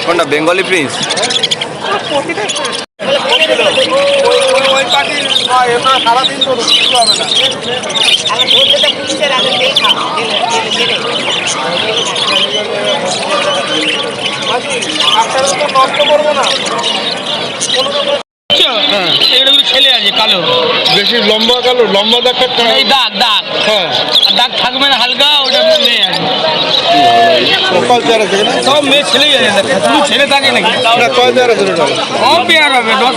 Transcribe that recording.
কোনটা Bengali Prince? সারাদিন তো কিছু হবে না। নষ্ট করবো না। ছেলে আছে কালো, বেশি লম্বা কালো, লম্বা দাগ এই দাগ দাগ, হ্যাঁ দাগ থাকবে না হালকা, ওটা মেয়ে আছে। কপাল চেয়ার আছে না? সব মেয়ে ছেলেই আছে, শুধু ছেলে থাকে নাকি? কয় চেয়ার আছে? কম পেয়ার হবে, 10